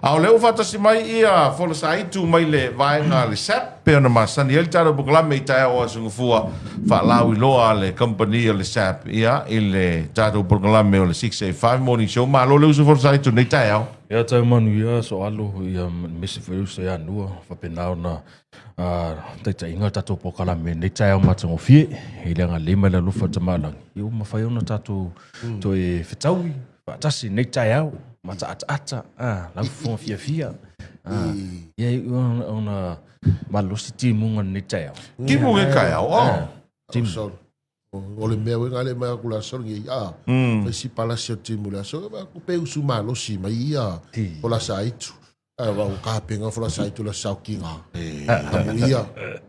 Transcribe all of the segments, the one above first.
Au leo fatasi mai ia fola sai tu mai le vaenga le sap pe ona masani el taro bukla me tai o sungfua fa lawi loa le company le sap ia ile taro bukla me o le 685 morning show ma lo le uso fola sai tu nei tai au. Ia tai manu ia so alo ia misi foi so ia nua fa penao na tai inga tato pokala me nei tai au matango fie ile nga lima le lufa tamalang. Ia mafai ona tato to e fetaui fa tasi nei tai au mata ata la fon fia ia ona malosi timunga nei tai au. Timunga kai au. Tim. O le mea wenga le mea kula songi ia. Mai si palasio timu le so ba ku pe usu malo si mai ia. O la saitu. Wa o ka penga fo la saitu la saukinga. Ia.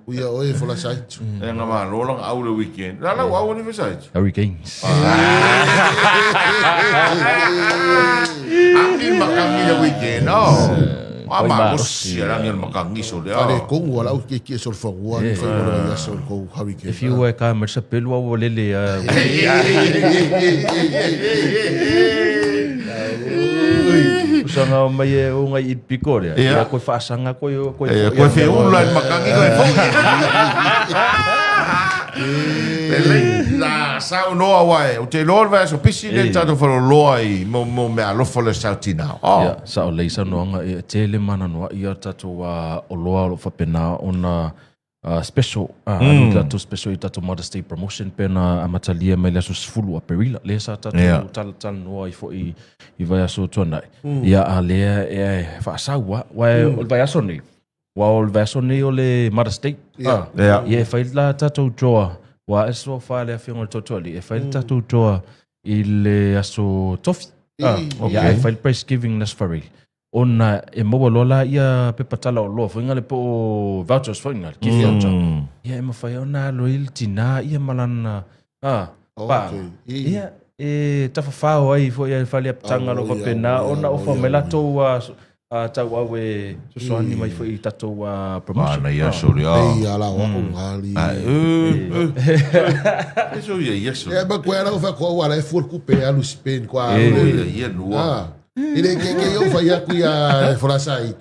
Ia o e fo la saitu. E nga ma lo lang au le weekend. La au ni saitu. Hurricanes. Angin makangi le weekend. Ma si lang yung makangi so le. Ale kong wala o ke so fo wa ni fo ya so ko hurricane. If you were ka mersa pelwa o lele Usanga mai e o ngai pikoria. Ia ko fasanga ko ko fe ulan makangi ko fo. La sao no awai o te lor va so pisine tato fo loi mo me alo fo le sautina. Ia sa o leisa no nga e tele mana no ia tato wa o loa lo fa pena ona special tato special tato Mother's Day promotion pena amatalia mai la so sfulu a perila le sa tato tal no i fo i vai so tona. Ia ale e fa sawa wa o vai so ni. Wa o vai so ni o le Mother's Day. Ia fa la tato joa wa eso fa le afio totoli e fa tato joa il aso tofi. Ia fa price giving nas faril. Ona e mo lola ia pe patala o lo finga le po vouchers finga ki voucher ia e mo fa ona lo il tina ia malana pa ia e tafa ai fo ia fa le tanga lo pena ona o fa melato wa ta wa we so ani mai fo i tato wa promotion ia so ria ia la o ngali eso ia so e ba ko era o fa ko wa le for coupe alu Spain kwa ia no Ele que eu vai a fora sair.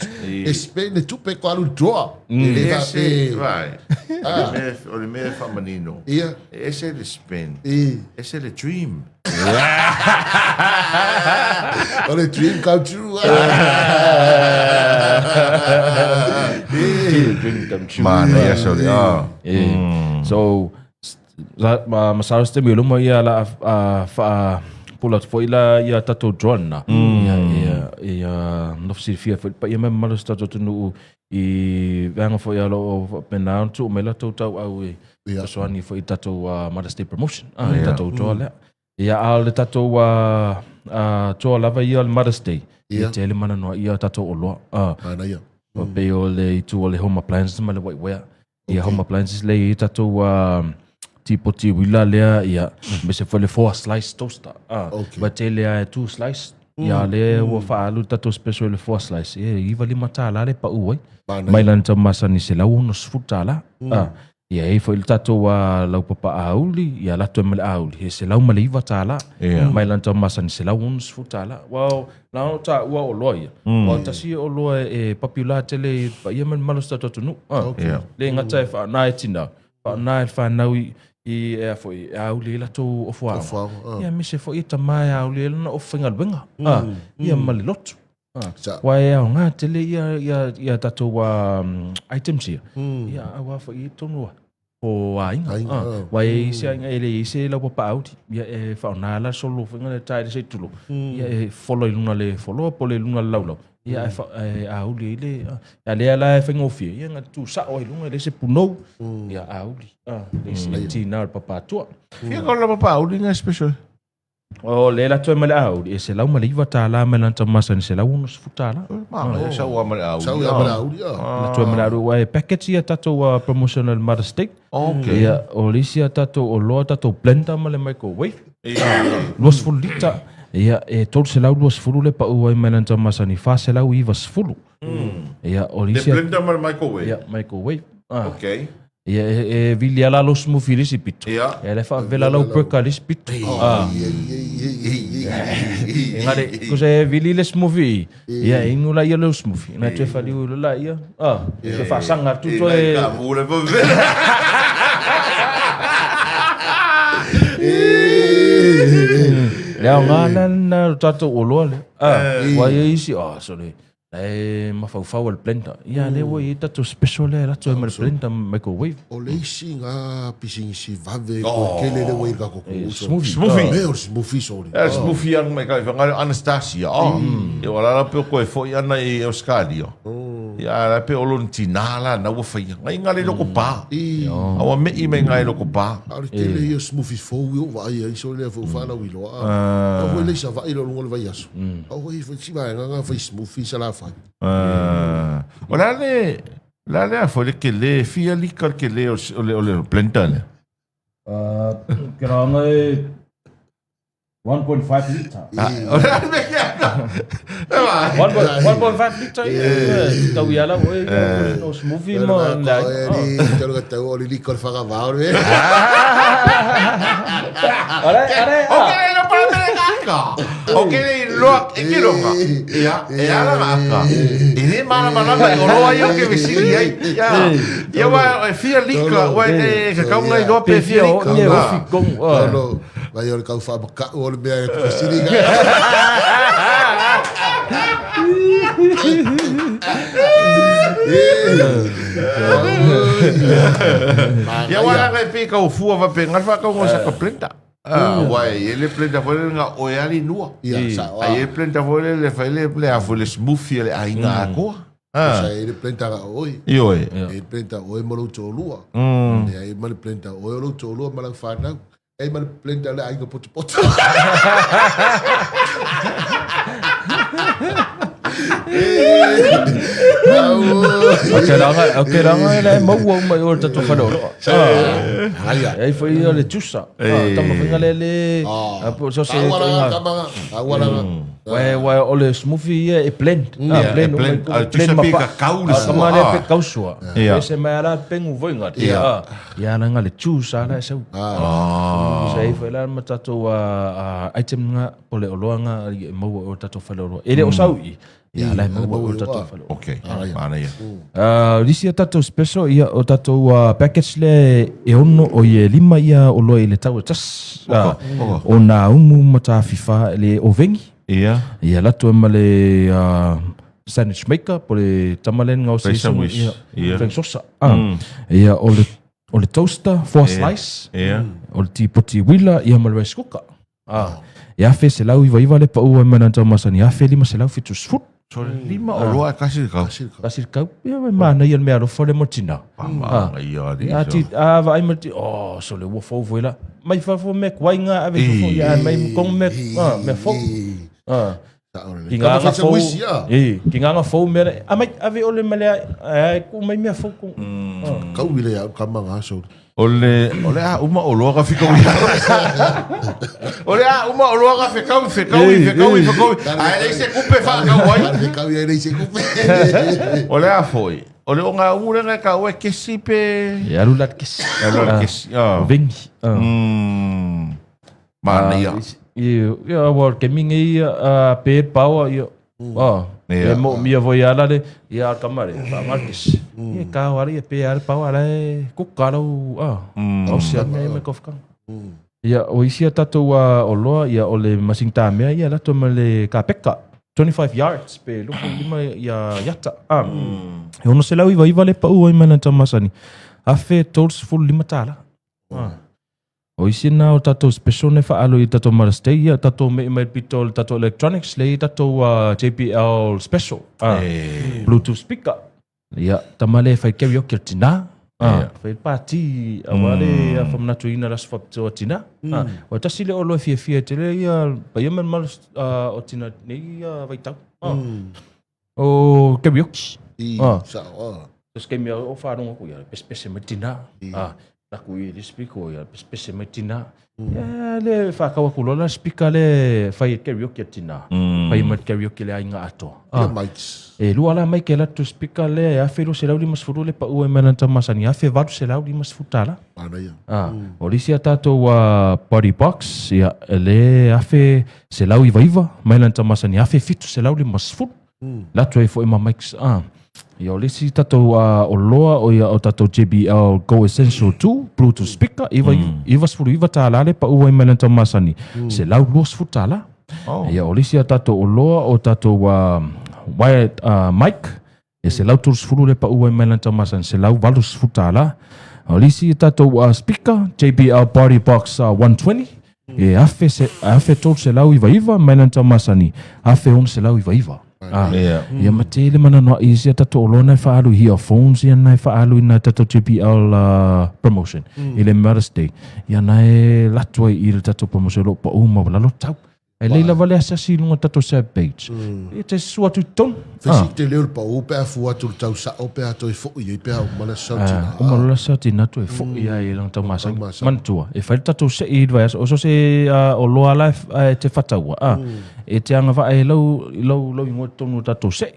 Espelho tu pe qual o draw. Ele vai. O me feminino. Esse é o spin. Esse é o dream. O dream come true. Dream come true. Mano, ia sorry. So masao ste mi lumo ia la fa pula foi la ia tato drone ia no se fia foi pa ia me malos tato no I vanga foi alo pena tu me la tau au e so ani foi tato Mother's Day promotion tato tola ia al tato to lava ia Mother's Day ia tele mana no ia tato o lo ana ia pe o le tu o le home appliances ma le wea ia home appliances le tato tipo wila lea ia me se foi le 4 slice toaster ba tele a 2 slice ia le o fa alu tato special le 4 slice e iva lima tala le pa uai mai lan tama sani se la uno sfutala ia e foi tato wa lau papa auli ia la to mala auli e se lau mala iva tala mai lan tama sani se la uno sfutala wow la ta wa o loia wa ta si o loia e popular tele pa ia man malos tato nu le ngata fa na etina fa na fa na I e foi auli la to o fo ia me se foi tamai auli na o fingal benga ia malilot wa ia nga tele ia tato wa items ia wa foi tonu o ainga wa e se ainga ele se la pa out ia e fa na la solo fingal tai se tulo ia e follow luna le follow po le luna laulo ia e auli le ia la fingo fi ia nga tu sa o luna le se puno ia auli le tina papa tua ia ko la papa auli nga special o le la to mala auli e se la mala iva tala mala tamasa se la uno sfutala ma sa wa mala auli la to mala auli wa package ia tato promotional Mother's Day ia o lisia tato o lo tato blender mala microwave los fulita ia e tol se lau duas fulu le pa ua mena tamasa ni fa se lau iva sfulu ia o lisia blender mala microwave ia microwave okay Ia e vili ala lo smoothie lisi pito. Ia. E le fa vela lau perka lisi pito. Engare, ko se vili le smoothie. Ia ingu la ia lo smoothie. Na te fali u la ia. Se fa sanga tu to e. Ka mule po. Lea ngana na tato oloa le. Wa ia isi, sorry. Ma fau al blender. Ia le wa i tato special le rato e ma le blender microwave. O le isi ngā pisingisi vave ko kele le wai kako Smoothie. Smoothie. Meo smoothie sorry. Smoothie ang mai kai whangare Anastasia. E wala la pe koe fo ana e Euskadi. Ia la pe olon tinala na wa fai. Ngai ngale loko pa. Awa me I me ngai loko pa. Ari tele ia smoothie fo yo vai ai so le fo fana wilo. O le sa vai lo ngol vai aso. O i fo si vai nga fai smoothie sala fai. Ola le a fo le ke le fia likar ke le o le blender le. Kira ngai 1.5 liter. Ola le ke 1.5 liter. Tau ia la no smoothie mo la. Telo ka tau o le likor whaka vau me. Okay, no para kaka. Okay, look, ikironga. Ia ala maka. Ini mana mai oroa yo ke visiri ai. Ia wa fia lika, wa ka kau ngai do pe fia lika. Ia wa fikong. No, vai o kau fa ka o le mea e visiri ga. Ia wa ngai pe kau fua va pe ngai fa kau ngosa ka plenta. Wai, ele plenta foi nga oiali nua. Ai ele plenta foi le fai le a foi le smoothie le ainga ko. Sa ele plenta ga oi. Io Ele plenta oi mo lo to lua. E ai mo plenta oi lo to lua ma la fa na. Ai mo plenta le ainga pot pot. Okay langa le mau mai o tato whanau. Ai foi le tusa. Tama whinga le so se Wai o le smoothie e blend. blend. Tusa pe ka kau le Kama le pe kausua. E se mai ala pengu voinga. Ia nanga le tusa la sau. Sai foi la matato item nga o le oloanga mau o tato whanau. Ele o sau I. Ia lai mau o tato whanau. Okay, mana ia. Risi tato special ia o tato package le e ono o ie 5 ia o loa I le tau tas. O na umu mata fifa le ovengi. Ia. Ia lato e male sandwich maker po le tamalen ngau se sandwich. Ia. Frank sosa. Ia o le toaster 4 slice. Ia. O le tipoti wila ia male rice cooker. Ia fe se lau iwa le pa ua mana tau masani. Ia fe 5 se lau fitu sfut. So 5 o loa kasi kau. Kasir kau ia mana ia mea rofo le motina. Ia di. Ia ti ava ai mati so le wo fo voila. Mai fa fo mek wainga ave fo ia mai kong mek me fo. Kinga fo. Kinga fo me amai ave ole male ai ku mai me fo ku. Kau wile ya kamanga so. Ole uma o loa ka fika ia. Ole uma o loa ka fika. Ai nei se kupe fa ka wai. Kau ia nei se kupe. Ole foi. Ole o nga ure nga ka we ke sipe. Ia lulat kis. Vengi. Mana ia. Ia war keming ia pe power ia. E mo mia voi ala le ia kamare pa markis. Ia ka wari pe al power le kukaro o sia me kofka. Ia o isia tato o loa ia o le masingta mea ia lato ma le ka peka 25 yards pe luku lima ia yata. E ono se lau iwa le pa ua ima na tamasani. Afe tools full 5 tala. O isi na o tato special ne whaalo I tato marastei ia tato me mai pito tato electronics le tato JBL special. Bluetooth speaker. Ia tamale fai karaoke tina. Fai pati awale famnatu ina ras fapto tina. O tasile o lo fia tele ia pa yemen mal o tina nei vai tau. O karaoke. Tos kemia o whanonga ko ia pespese me tina. Laku I le speaker ia spese mai tina. Ia le whakawa kulola speaker le whai karaoke tina. Whai mai karaoke le ainga ato. Mics. E lua la mai ke latu speaker le awhero se lauri masfuru le pa ua mena tamasani. Awhe vadu se lauri masfutala. Ana ia. O lisi a tātou body box ia le awhe se lau iwa iwa mena tamasani. Awhe fitu se lauri masfuru. Latu e fo ima mics. Ia o lisi tātou o loa o ia o tātou JBL Go Essential 2 Bluetooth speaker iwa sfuru iwa tālale pa ua mena tamasani. Se lau lua sfuru tāla. Ia o lisi a tātou o loa o tātou wired mic. Ia se lau turu sfuru le pa ua mena tamasani. Se lau valu sfuru tāla. O lisi a tātou speaker JBL Body Box 120. Ia awhe tolu se lau iwa mena tamasani. Awhe on se lau iwa. Ia mate le mana noa isi a tato olona e whaalu hi phones ia nai whaalu ina tato JBL promotion i le Mother's Day ia nai latua i le tato promotion lo pa uma wala lo tau e leila wale asasi lunga tato SSAB page i te sua tu ton Fesi te leo pa o pe afu atu tau sa o pe ato i fo i pe au mala sautina o mala sautina tu e fo ia i lang tau masa mantua e whai tato se i dvai o so se o loa life te whataua e te anga wa e lau ingo tonu tato se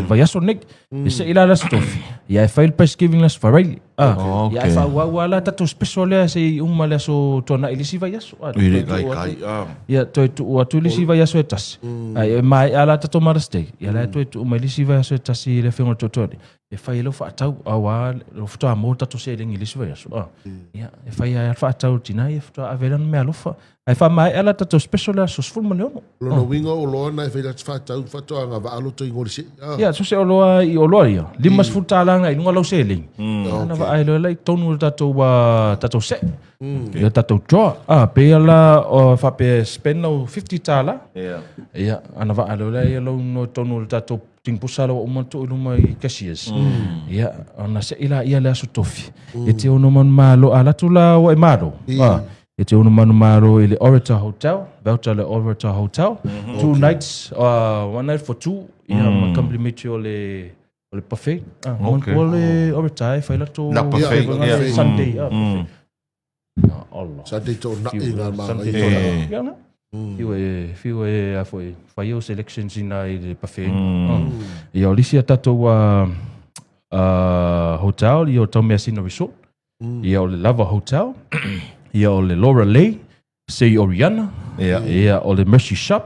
vai aso nek e se ila la stofi ia e whail Thanksgiving las whareili ia e wha la tato special lea se umma lea so tona ilisi vai aso ia toi tu ua tu ilisi vai aso e tasi e mai ala tato Mother's Day ia la toi tu umma ilisi vai aso e tasi le whengo totore e whai lau whaatau awa lo futoa mo tato se lengi ilisi vai aso ia e whai a whaatau tina e futoa averan mea lofa ai fa mai ala tato special la so sful mane ono Lono winga o loa na e whai lat whaatau whatoa ngā wa alo to ingori se ia so se o loa i o loa ia limas futalanga i lunga lau se lengi ana wa ai lo lai tonu tato se ia tato draw pe ala o fa pe spend lau 50 tala ia ana wa ai lo lai lau no tonu tato ting pusala o manto luma i cashiers ia ana se ila ia la so tofi e te ono man malo ala tula o e malo e te ono manu maro i le Orator Hotel, voucher le Orator Hotel, 2 nights, 1 night for 2, ia ma complimentary o le buffet. O le Orator, e whai lato Sunday. Sunday to na i ngā mga. Fiu e a foi, whai o selections ina i le buffet. Ia o lisi a tatou hotel, i o tau mea sina resort, ia o le Lava Hotel, ia o le Laura Lay, Sei Oriana, ia o le Mercy Shop,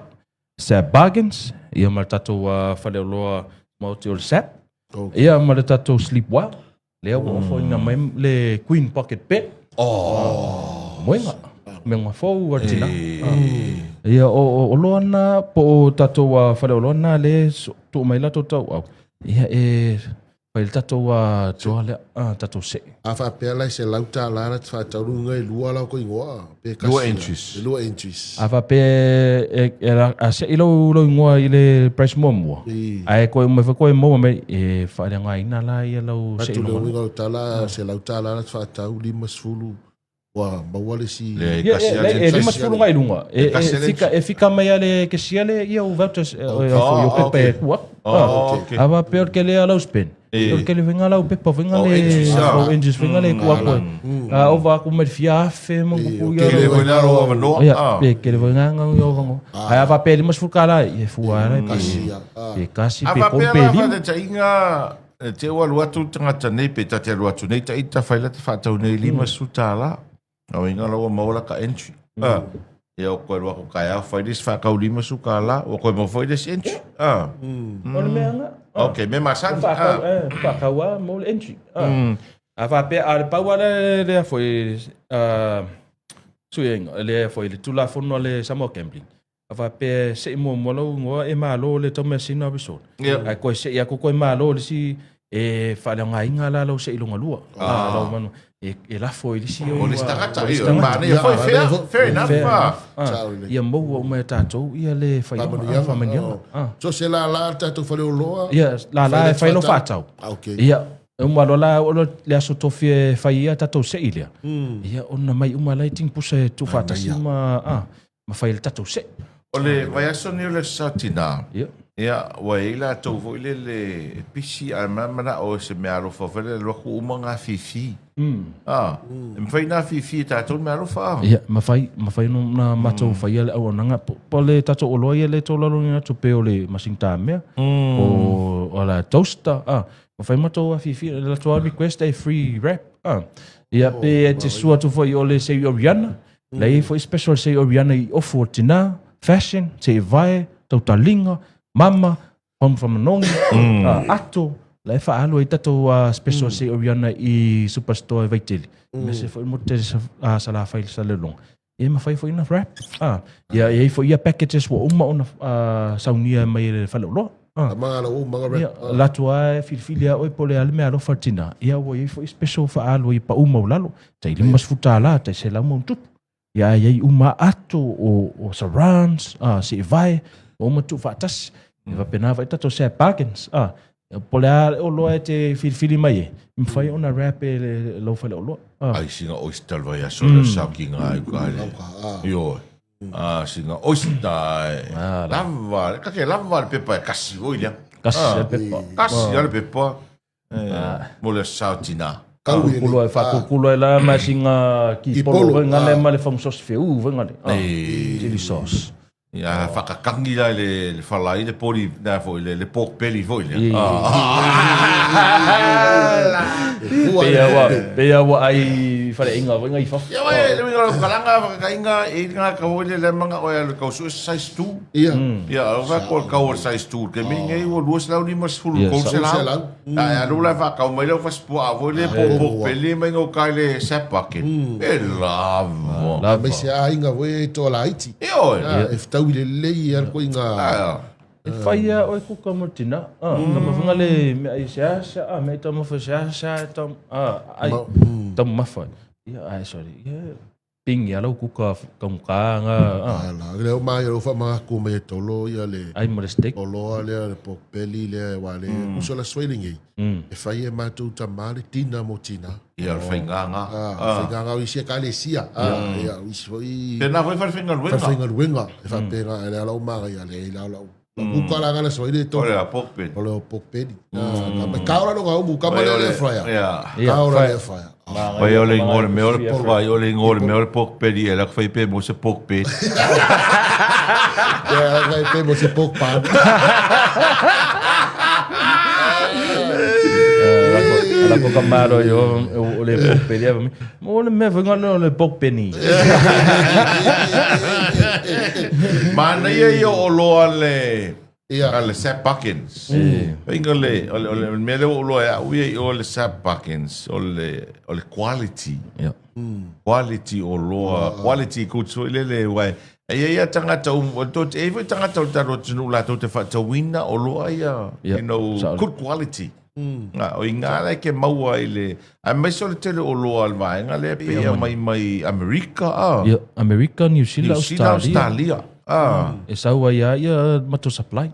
SSAB Bargains, ia ma le tatou whale o loa mauti o le SSAB, ia ma le tatou Sleep Well, lea o whainga mai le Queen Pocket Bed, moenga, me ngā whau atina. Ia o loa na, po tatou whale o loa na le tō mai lato tau au, ia pai tatou toa lea, tatou se. A wha pēr lai se lauta lara te whātaurunga i lua lau ko ingoa. Lua entries. Lua entries. A wha pēr, a se i lau ingoa i le price mua mua. A e koe koe mua me, e whaere ngā ina la i lau se i lunga. Atu leo ingoa tala, se lauta lara te whātau 5 Wa mawale si le limas fulu ngai lunga e fika mai ale ke siale ia o vouchers o pepe wa ava peor que le ala uspen peor que le venga la pepe venga le o engines venga le kwa kwa o va com fia fe mo ku ia le venga o no que le venga yo vango ava pe limas fukala e fuara pe kasi pe pompe ava pe inga te wa luatu tangata nei pe tate luatu nei ta ita faila te fatau nei limas futala o inga lo maula ka entry ia o koe wako kai au whai dis whakau lima suka la o koe mo whai dis entry o le mea nga ok me masani whakau a mo le entry a whape a le pau ale lea whai suenga lea whai le tula whono le Samoa Gambling a whape se i mua molau ngoa e malo le tome sina episode a koe se i ako koe malo le si e whale ngā inga la lau se i lunga lua lau manu e la foi lisi o le stagata ia foi fair enough ia mo o me tatou ia le fai famania so se la tatou fale o loa ia la fai lo fatau ia uma lola o le aso tofi fai ia tatou se ilia ia ona mai uma lighting pusa tu fata sima ma fai le tatou se o le vai aso ni le satina Ia, wai la tau fo le pisi a mana o se me alo fa fele lo ku uma nga fifi. Mwhai nga fifi tātou me alo fa. Ia, mawhai no na matou whai ale au ananga. Po le tatou o loia le tō lalo nga tupe o le masingta mea. O la toaster. Mawhai matou a fifi le la toa request a free wrap. Ia, pe te sua tu fwai o le sei oriana. Lei fwai special sei oriana I ofu o tina, fashion, sei vai, tautalinga, mama, home from Manongi, ato, lai wha alo I tatou special sei oriana I superstore Vaiteli. Me se fwai mo te sala whai sa le long. E ma whai fwai na wrap. Ia e fwai ia packages wa uma ona saunia mai le whale uloa. Mga o mga wrap. Latu ai filfilia oi pole ale me alo fartina. Ia wo e fwai special wha alo I pa uma o lalo. Tai limas futa la, tai se lau mau tupu. Ia iai uma ato o surrounds, se vai, o matu whaatas. Iwa pena vai tato se bargains. Pole a o loa te filfili mai e. Mwhai ona rap e le lau whale o loa. Ai singa oyster vai a sola sauki ngā I kaile. Yo. Singa oyster. Lava, kake lava le pepa e kasi oi lia. Kasi le pepa. Kasi le pepa. Mole sautina. Kulo e whakukulo e la mai singa ki polo. Ngale ma le whamu sauce feu, ngale. Chili sauce. Ia whakakangi la le whalai le pori na foi le pork belly foi le. Pea wa ai whare inga wenga I whafu. Ia wai, le winga kalanga whakainga e ngā kawoile le manga oia le kausu size 2. Ia. Ia, wa ko kau size 2. Ke mi ngai wo luas lau ni mas fulu ko se lau. Ia, rula whakau mai lau whaspua a voi le pork belly mai ngau kai le sapakin. E lavo. Mai se a inga we to la iti. Ia. E ftau le lei ar ko inga. E whaia oi kuka mo tina. Nga mawhunga le me ai seasa. Me tamo fa seasa. Ai, tamo mawhai. Ia, ai, sorry. Pingi alau kuka kamukaanga. Le o mai o fa ma ko me tolo ia le. Ai mo le steak. Olo le pork belly le wale. Uso la swelling e. E fai e matou tamale tina mo tina. Ia whainganga. Whainganga o isi e kale sia. Ia, isi foi. Pena foi whainga Whainga. E fa pena e le alau mara ia le lau. Buka la ngana swai to. Ole a pork belly. Ole o pork belly. Ka kaora no ngau buka ma le fryer. Ia. Kaora le fryer. Vai ole ngole me ole pork vai ole ngole me ole pork belly ela foi pe mo se pork belly. Ja, vai pe mo se pork pan. Ala ko kamaro yo ole pork belly. Mo ole me venga ole pork penny. Mana ia o loa le ale Sap Buckins. Inga ole me le o loa ui o le Sap Buckins ole quality. Quality o loa quality kutsu le wai. Ia tangata e foi tangata o taro tunu la to te wina o loa ia. You know, good quality. O inga le ke maua ile a mai so le tele o loa al vai nga le pe mai America America, New Zealand, Australia. E saua ia mato supply.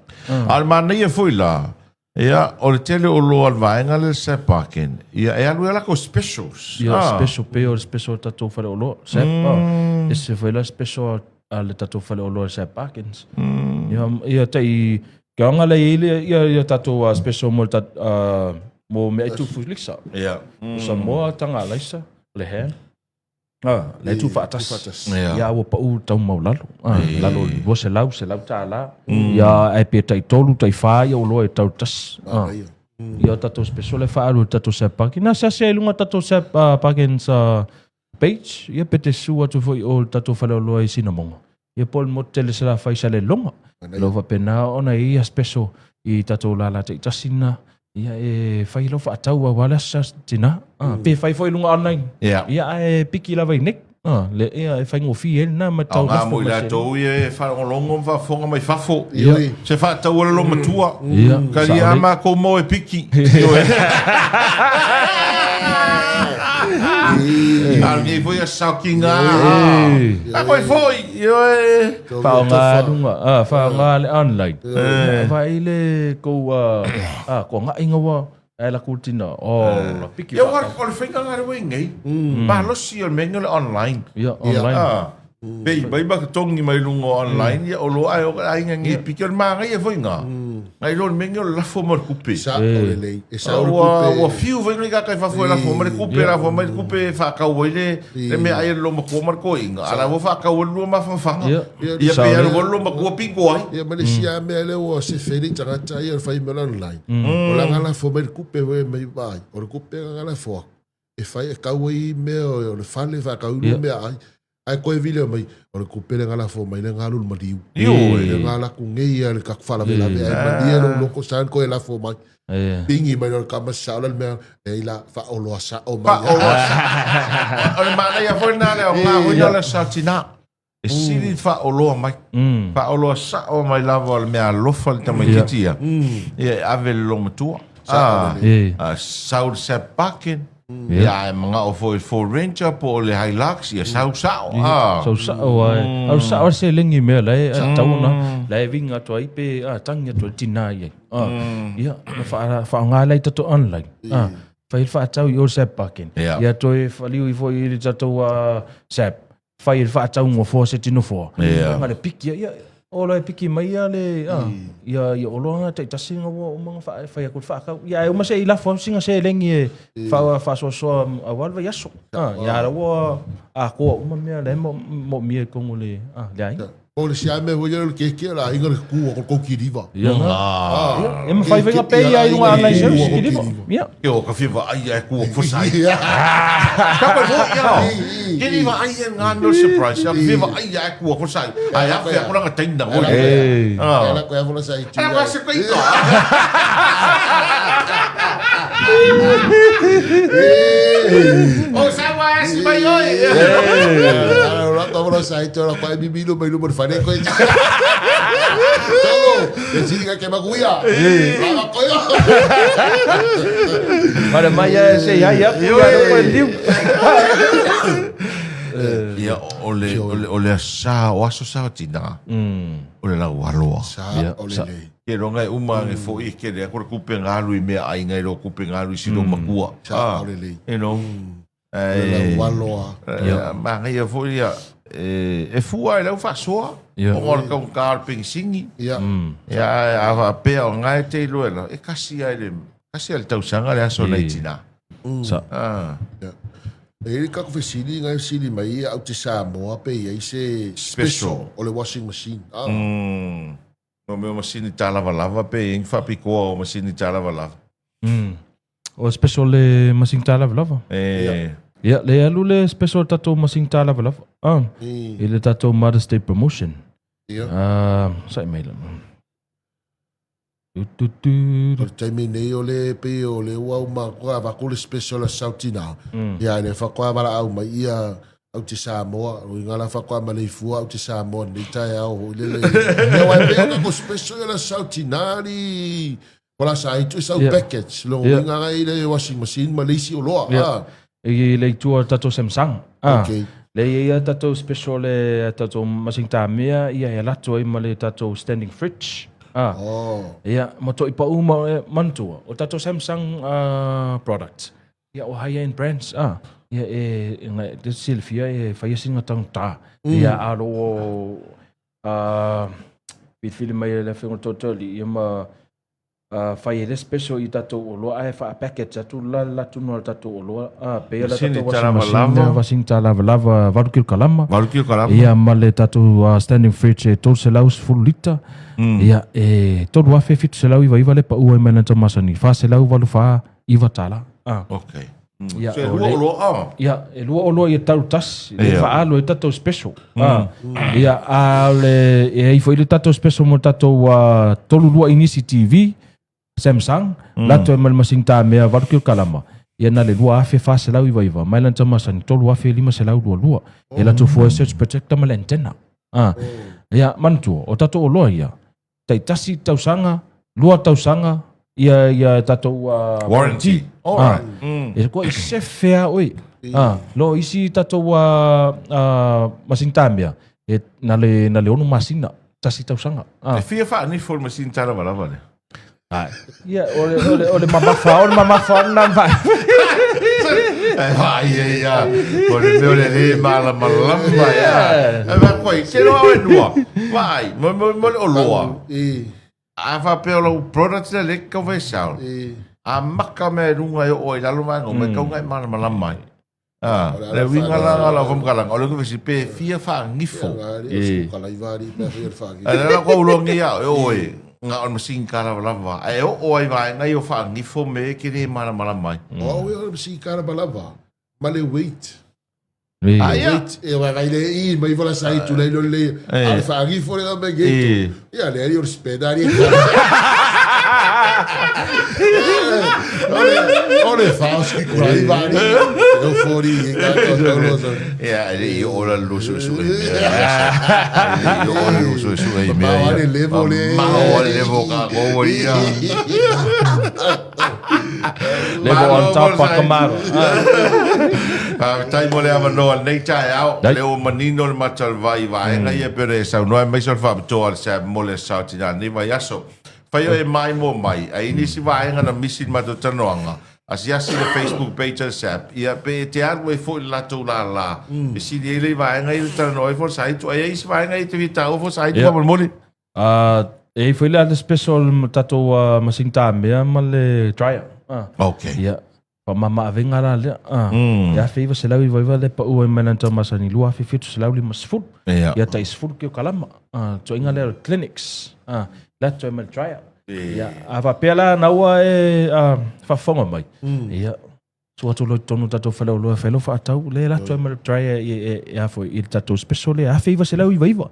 Almana ia foi la. Ia o le tele o loa al vai nga le sepaken. Ia e alu ela ko specials. Ia special pe o special tatou fale o loa. Sepa. E se foi la special le tatou fale o loa sepakens. Ia tai Ka nga le ia tatou special mo me tu fulisa. Ia. Sa mo tanga laisa le hen. Le tu fatas. Ia wo pa u tau mau lalo. Lalo wo se lau ta la. Ia ai pe tai tolu tai fa ia o lo e tau tas. Ia tatou special le fa alu tatou se pa. Kina se lunga tatou se pa ken sa page. Ia pe te su atu foi o tatou fa lo e sinamonga. Ia pol mo tele se la fa sa le longa. Lova pena ona ia special I tatou lala te tasina ia e fai lo fa tau wala sa tina pe fai foi lunga online ia e piki lava nek le ia e fai ngofi el na ma tau na mo la to ia fa longo va fonga mai fafo se fa tau lo matua ka ia ma ko mo e piki Alguém foi a salkinga. Agora foi. Faunga dunga. Faunga online. Vai le ko ko nga inga wa ela kultina. La piki. Eu acho que foi ganhar o ingai. Mas lo si o mengo online. Ja, online. Bei ba tongi mai lungo online ya o lo ai o ai ngi piki o manga ia foi nga. Ai lo mengo la fo mo kupe. Sa ole lei. E sa ole Wa kupe. fiu vai ngai ka fa fo la fo mo kupe la fo mo kupe fa ka wele le me ai lo mo ko mar ko inga ala wo fa ka wo lo ma fa fa ia pe ia wo lo ma ko pingo ai ia Malaysia me le wo se feli tanga tai ia fai me online o la ngala fo me kupe we me vai o kupe ngala fo e fai ka we me o le fale fa ka u me ai ko vile mai o le kupe ngala fo mai ngala lu maliu le ngala ku ngai le ka fala vela me ai dia lo ko san ko la fo mai pingi mai o ka ma sa le me e la fa o lo sa o mai o le mana ia fo na le o nga o le sa tina e sili fa o lo mai fa o lo sa o mai la vol me a lo fa le mai kitia e ave lo matua South Sep Parkin ia e mga o for ranger po le Hilux ia sau sau se lengi me la tauna la vinga to ai pe tangia to tina ia fa ngala to online fa tau yo Sep Parkin ia to e faliu i foi i tato Sep fai fa tau ngo fo se tino fo ngale piki ia ola piki mai le ia o lo nga te tasinga wo mga fa ya ku fa ka ia o ma se ila fo singa se lengi fa so awal va yaso ia la wo ko uma me le mo mi ko ngole dai o le sia me wo yo ke la inga ku ko ki riva ia e ma fai venga pe ia i wa online service ki riva ia yo ka fi va ai ku fo sai ka pa vo ia ke ni va ai nga no surprise ya fi va ai ku fo sai ai ya fa ko nga tenda wo ela ko ya fo sai ela va se ko ito o sa wa si mai oi ela ko fo sai to la ko bibi lo mai lo por fare ko todo e singa que maguia la ko yo para mai se ya yo ko liu ia ole sa o aso sa tina ole la waloa sa ole le ke ronga uma nge fo I ke le ko kupe ngalu I me ai ngai ro kupe ngalu si lo makua sa ole le you know la waloa ma ngai fo ia e fua e lau fa soa o ngor ka un kar ping singi ia ava pe o ngai te lo e kasi ai tau sanga le aso nei tina sa e ka ko fesili ngai sili mai au te Samoa pe ia se special o le washing machine o meu machine ta lava pe in fa piko o machine ta lava o special le machine ta lava ia le alu le special tato machine ta lava ele tato Mother's Day promotion ia sai mai la o taimi nei o le pe o le wau ma ko va ko le special sautina ia le fa ko mala au mai ia au te Samoa o ngala fa ko ma le fu au te Samoa ni tai au le e wa pe ko special la sautinari ola sai tu sau package lo ngala ile washing machine ma le si o lo e le tu tato Samsung le ia tato special le tato machine ta mea ia la to I ma le tato standing fridge ia moto I pa uma mantua o tato Samsung product ia o high end brands ia ngai de Silvia fai singa tang ta ia alo bit film mai le film totally ia ma fai le special I tato o lo ai fa package atu la tu no tato o lo pe la tato washing ta lava varukil kalama ia ma le tato standing fridge to se laus full liter ia to wa fe fit se lau iva le pa u mai na masani fa se lau valu fa iva tala okay ia se ia e lo lo ia tau tas le fa alo e tato special ia ale e foi le tato special mo tato tolu lua inisi TV Samsung lato e mal masing ta mea varukil kalama ia na le lua afe fa se lau iva mai lan masani tolu afe lima se lau lua e lato fo search protector mal antena ia mantu o tato o loa ia tai tasi tausanga lua tausanga ia tato warranty alright e ko se fea oi lo isi tato masing ta mea e na le onu masina tasi tausanga e fia fa ni for machine ta lava le ia ole mama fa na vai vai ia ole meu le mala ia vai coi se lo e no vai mo o loa fa pe lo product le ka ve sao a maka me runga yo oi lalo mai ngo me ka ngai mana mala mai le winga la vom kala o le ko si pe fia fa ngifo kala ivari pe fa ala ko lo ngi ya oi nga on machine kala lava ai o oi vai ngai yo fa ngifo me ki ni mana mala mai o yo machine kala lava male weight wait e vai le I mai vola sai tu le al fa ngifo le me geto ya le io ospedali Ole fast ki kwa ivari eu fori ja io ora lo so io ora lo so ma ore levo ka go ia levo on top pa kamaro tai mole ava no nei tai au le o manino le matal vai ngai e pere sa no mai so fa to al sa mole sa ti ni vai aso Pai e mai mo mai, ai nisi vaenga na misin mato Talanoaga. Asiasi le Facebook page SSAB. Ia pe te aru e fo la to la. E si le vaenga i Talanoaga fo site, ai isi vaenga i te vitao fo site pa moli. E foi le special tato masinta mea ma le dryer. Okay. Ia. Pa mama avenga la le. Ia feiva se lau i vai le pa ua mena to masani lua fi fitu se lau li masfut. Ia tai sfut ki o kalama. To inga le clinics. Let to me try it. Yeah, ava pela na ua e fa fonga mai. Yeah. So to lo tonu tato felo lo felo fa tau le la to me try e a foi il tato special e a feiva se lau i viva.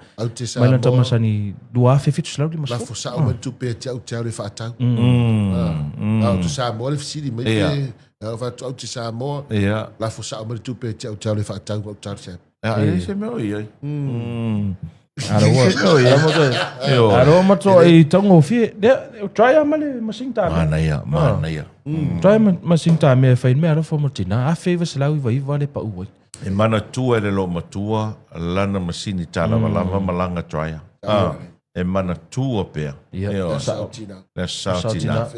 Mai na tama sani do a fe fitu lau di mas. La fo sa o tu pe tau tau le fa tau. Tu sa mo le fisi mai pe fa tu tu sa mo. La fo sa o tu pe tau le fa tau tau se. Se me oi. Aro mato e tango fi try a male masinta mana ia try masinta me fai me aro formatina a favor slau i vai vale pa uoi e mana tu e le lo matua lana masini tala lava malanga try e mana tu pe le sautina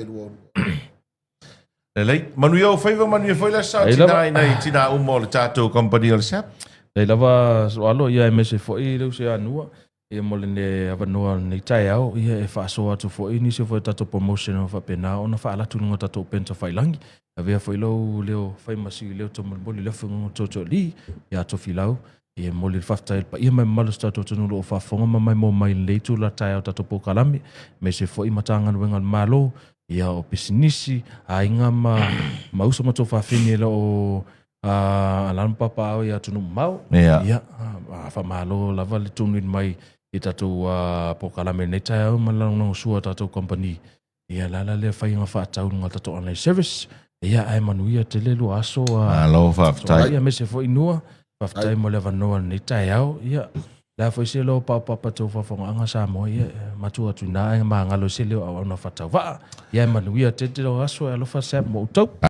le lei manu yo favor manu foi la sautina nei tina o mo le tato company al sap Ei lava soalo ia me se foi le se anua e mole ne avanoa nei tai au ia e fa so atu foi ni se foi tato promotion fa pena ona fa ala tunu tato penta fai langi avea foi lo leo fai masi leo to mole le fungo toto li ia to filau e mole fa tai pa ia me malo tato tunu lo fa fonga mai mo mai le tu la tai au tato po kalami me se foi matanga wenga malo ia o pisinisi ainga ma uso mato fa fini lo alam papa o ia tunu mau ia fa malo lava le tunu mai i tatu po kalame nei tai au malanga sua tatu company ia lala le fai nga fa tau nga tatu online service ia ai manuia te le lo aso alo fa tai ia me se foi noa fa tai mo le vanoa nei tai au ia la foi se lo papa to fa fonga anga sa mo ia matua tu na nga ngalo se le au na fa tau va ia manuia te lo aso alo fa se mo tau